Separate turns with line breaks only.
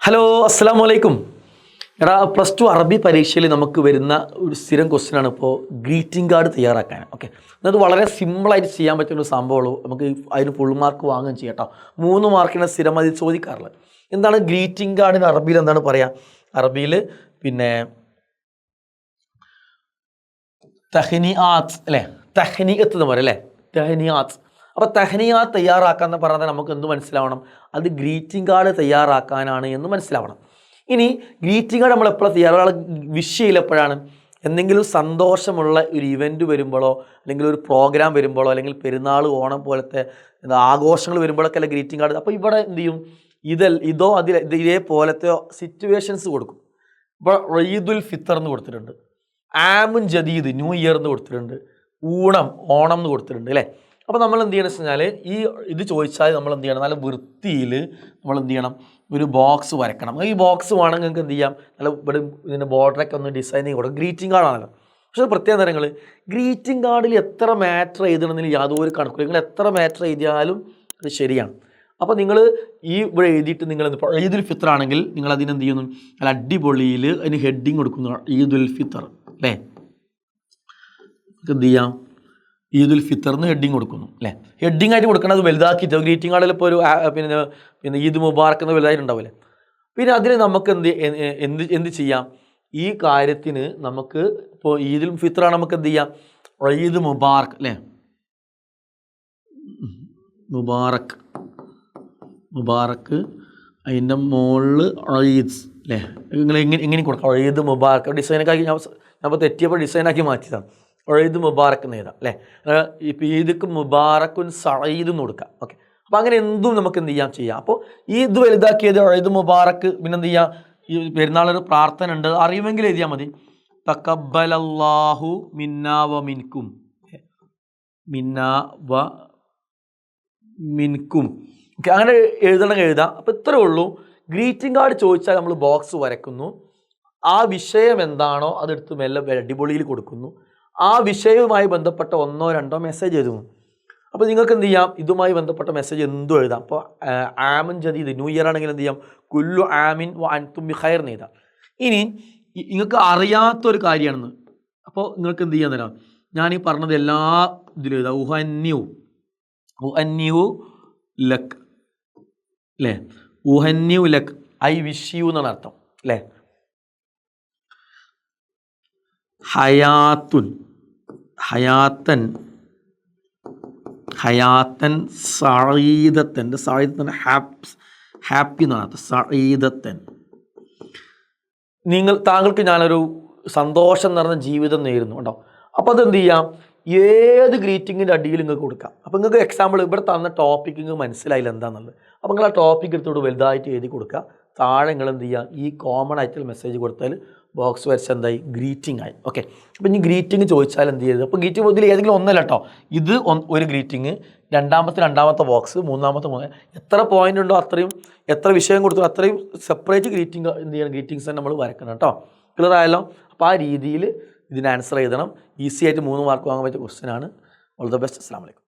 Hello, അസ്സലാമു അലൈക്കും. എടാ, +2 അറബി പരീക്ഷയിൽ നമുക്ക് വരുന്ന ഒരു സ്ഥിരം ക്വസ്റ്റ്യനാണ് ഇപ്പോൾ ഗ്രീറ്റിംഗ് കാർഡ് തയ്യാറാക്കാൻ. ഓക്കെ, അത് വളരെ സിമ്പിളായിട്ട് ചെയ്യാൻ പറ്റുന്ന ഒരു സംഭവമുള്ളൂ. നമുക്ക് അതിന് ഫുൾ മാർക്ക് വാങ്ങുകയും ചെയ്യാം കേട്ടോ. 3 മാർക്കിന് സ്ഥിരം അതിൽ ചോദിക്കാറുള്ളത്. എന്താണ് ഗ്രീറ്റിംഗ് കാർഡിന് അറബിയിൽ എന്താണ് പറയുക? അറബിയിൽ പിന്നെ തഹ്നിആത്ത് അല്ലേ, തഹ്നിഅത്ത് എന്ന് പറയും അല്ലേ, തഹ്നിആത്ത്. അപ്പോൾ തഹ്നിയാത്ത് തയ്യാറാക്കാന്ന് പറഞ്ഞാൽ നമുക്ക് എന്ത് മനസ്സിലാവണം? അത് ഗ്രീറ്റിംഗ് കാർഡ് തയ്യാറാക്കാനാണ് എന്ന് മനസ്സിലാവണം. ഇനി ഗ്രീറ്റിംഗ് കാർഡ് നമ്മൾ എപ്പോഴാണ് തയ്യാറാണ്? വിഷയം എപ്പോഴാണ്? എന്തെങ്കിലും സന്തോഷമുള്ള ഒരു ഇവൻറ്റ് വരുമ്പോഴോ, അല്ലെങ്കിൽ ഒരു പ്രോഗ്രാം വരുമ്പോഴോ, അല്ലെങ്കിൽ പെരുന്നാൾ, ഓണം പോലത്തെ ആഘോഷങ്ങൾ വരുമ്പോഴൊക്കെ അല്ല ഗ്രീറ്റിംഗ് കാർഡ്. അപ്പോൾ ഇവിടെ എന്ത് ചെയ്യും? ഇതോ ഇതേപോലത്തെ സിറ്റുവേഷൻസ് കൊടുക്കും. ഇപ്പോൾ ഈദുൽ ഫിത്തർ എന്ന് കൊടുത്തിട്ടുണ്ട്, ആമുൻ ജദീദ് ന്യൂ ഇയർ എന്ന് കൊടുത്തിട്ടുണ്ട്, ഓണം എന്ന് കൊടുത്തിട്ടുണ്ട് അല്ലേ. അപ്പോൾ നമ്മൾ എന്ത് ചെയ്യണം വെച്ച് കഴിഞ്ഞാൽ ഇത് ചോദിച്ചാൽ നമ്മൾ എന്ത് ചെയ്യണം? നല്ല വൃത്തിയിൽ നമ്മൾ എന്ത് ചെയ്യണം? ഒരു ബോക്സ് വരക്കണം. ഈ ബോക്സ് വേണമെങ്കിൽ നിങ്ങൾക്ക് എന്ത് ചെയ്യാം? നല്ല ഇവിടെ ഇതിൻ്റെ ബോർഡറൊക്കെ ഒന്ന് ഡിസൈനിങ് കൊടുക്കും. ഗ്രീറ്റിംഗ് കാർഡാണല്ലോ. പക്ഷേ പ്രത്യേക തരങ്ങൾ ഗ്രീറ്റിംഗ് കാർഡിൽ എത്ര മാറ്റർ എഴുതണമെന്നില്ല യാതൊരു കണക്കില്ല. നിങ്ങൾ എത്ര മാറ്റർ എഴുതിയാലും അത് ശരിയാണ്. അപ്പോൾ നിങ്ങൾ ഇവിടെ എഴുതിയിട്ട് നിങ്ങൾ ഈദുൽ ഫിത്തർ ആണെങ്കിൽ നിങ്ങൾ അതിനെന്ത് ചെയ്യുന്നു? നല്ല അടിപൊളിയിൽ അതിന് ഹെഡിങ് കൊടുക്കുന്നു, ഈദുൽ ഫിത്തർ അല്ലേ. എന്ത് ചെയ്യാം? ഈദുൽ ഫിത്തറിന് ഹെഡിങ് കൊടുക്കുന്നു അല്ലേ. ഹെഡിങ് ആയിട്ട് കൊടുക്കണം. അത് വലുതാക്കിയിട്ട് ഗ്രീറ്റിംഗ് കാർഡിൽ ഇപ്പോൾ ഒരു പിന്നെ ഈദ് മുബാറക്ക് എന്ന് വലുതായിട്ടുണ്ടാവില്ലേ. പിന്നെ അതിന് നമുക്ക് എന്ത് ചെയ്യാം? ഈ കാര്യത്തിന് നമുക്ക് ഇപ്പോൾ ഈദുൽ ഫിത്തറാണ്, നമുക്ക് എന്ത് ചെയ്യാം? ഈദ് മുബാറക്ക് അല്ലേ, മുബാറക്ക് അതിൻ്റെ മുകളിൽ ഈദ് അല്ലേ. നിങ്ങൾ എങ്ങനെ കൊടുക്കാം? ഈദ് മുബാറക്ക് ഡിസൈനൊക്കെ ആക്കി ഞാൻ അപ്പോൾ തെറ്റിയപ്പോൾ ഡിസൈനാക്കി മാറ്റിയതാണ്. ഈദ് മുബാറക്ക് എന്ന് എഴുതാം അല്ലേ. ഇപ്പോൾ ഈദ്ക്ക് മുബാറക്കുൻ സഈദ് എന്ന് കൊടുക്കാം. ഓക്കെ, അപ്പോൾ അങ്ങനെ എന്തും നമുക്ക് എന്ത് ചെയ്യാം. അപ്പോൾ ഈ ഇത് വലുതാക്കിയത് ഈദ് മുബാറക്ക്. പിന്നെ എന്ത് ചെയ്യാം? ഈ പെരുന്നാളൊരു പ്രാർത്ഥന ഉണ്ട്, അറിയുമെങ്കിൽ എഴുതിയാൽ മതി. തഖബ്ബലല്ലാഹു മിന്നാ വ മിൻകും, മിന്നാ വ മിൻകും. ഓക്കെ, അങ്ങനെ എഴുതാം. അപ്പോൾ ഇത്രയേ ഉള്ളൂ. ഗ്രീറ്റിംഗ് കാർഡ് ചോദിച്ചാൽ നമ്മൾ ബോക്സ് വരക്കുന്നു, ആ വിഷയം എന്താണോ അതെടുത്ത് മെല്ലെ അടിപൊളിയിൽ കൊടുക്കുന്നു, ആ വിഷയവുമായി ബന്ധപ്പെട്ട 1 2 മെസ്സേജ് എഴുതുന്നു. അപ്പോൾ നിങ്ങൾക്ക് എന്ത് ചെയ്യാം? ഇതുമായി ബന്ധപ്പെട്ട മെസ്സേജ് എന്തും എഴുതാം. അപ്പോൾ ആമുൻ ജദീദ് ന്യൂ ഇയർ ആണെങ്കിൽ എന്ത് ചെയ്യാം? കുല്ലു ആമിൻ വ അൻതും ബിഖൈർ എന്ന് എഴുതാം. ഇനി നിങ്ങൾക്ക് അറിയാത്തൊരു കാര്യമാണെന്ന്, അപ്പോൾ നിങ്ങൾക്ക് എന്ത് ചെയ്യാൻ തരാം? ഞാൻ ഈ പറഞ്ഞത് എല്ലാ ഇതിലും എഴുതാം. ഉഹന്യു ലക്ക് അല്ലേ, ഉഹന്യു ലക്ക്, ഐ വിഷ് യു എന്നാണ് അർത്ഥം അല്ലേ. ഹയാത്തൻ സഈദത്തൻ, ഹാപ്പി എന്നാണ് സഈദത്തൻ. താങ്കൾക്ക് ഞാനൊരു സന്തോഷം നിറഞ്ഞ ജീവിതം നേരുന്നു കേട്ടോ. അപ്പോൾ അതെന്ത് ചെയ്യാം? ഏത് ഗ്രീറ്റിങ്ങിൻ്റെ അടിയിൽ നിങ്ങൾക്ക് കൊടുക്കാം. അപ്പോൾ നിങ്ങൾക്ക് എക്സാമ്പിൾ ഇവിടെ തന്ന ടോപ്പിക്ക് നിങ്ങൾക്ക് മനസ്സിലായില്ല എന്താണെന്നുള്ളത്. അപ്പോൾ നിങ്ങൾ ആ ടോപ്പിക്ക് എടുത്തോട് വലുതായിട്ട് എഴുതി കൊടുക്കുക. താഴെ നിങ്ങൾ എന്ത് ചെയ്യുക? ഈ കോമൺ ആയിട്ടുള്ള മെസ്സേജ് കൊടുത്താൽ ബോക്സ് വരച്ച് എന്തായി? ഗ്രീറ്റിംഗ് ആയി. ഓക്കെ, അപ്പോൾ ഇനി ഗ്രീറ്റിംഗ് ചോദിച്ചാൽ എന്ത് ചെയ്യരുത്? അപ്പോൾ ഗ്രീറ്റിംഗ് ഇതിൽ ഏതെങ്കിലും ഒന്നല്ല കേട്ടോ. ഇത് ഒരു ഗ്രീറ്റിംഗ്, രണ്ടാമത്തെ ബോക്സ്, മൂന്നാമത്തെ എത്ര പോയിന്റ് ഉണ്ടോ അത്രയും, എത്ര വിഷയം കൊടുത്തു അത്രയും സെപ്പറേറ്റ് ഗ്രീറ്റിംഗ് എന്ത് ചെയ്യണം? ഗ്രീറ്റിംഗ്സ് നമ്മൾ വരക്കണം കേട്ടോ. ക്ലിയർ ആയല്ലോ? അപ്പോൾ ആ രീതിയിൽ ഇതിന് ആൻസർ എഴുതണം. ഈസി ആയിട്ട് 3 മാർക്ക് വാങ്ങാൻ പറ്റിയ ക്വസ്റ്റ്യൻ ആണ്. All the best. അസ്സലാമു അലൈക്കും.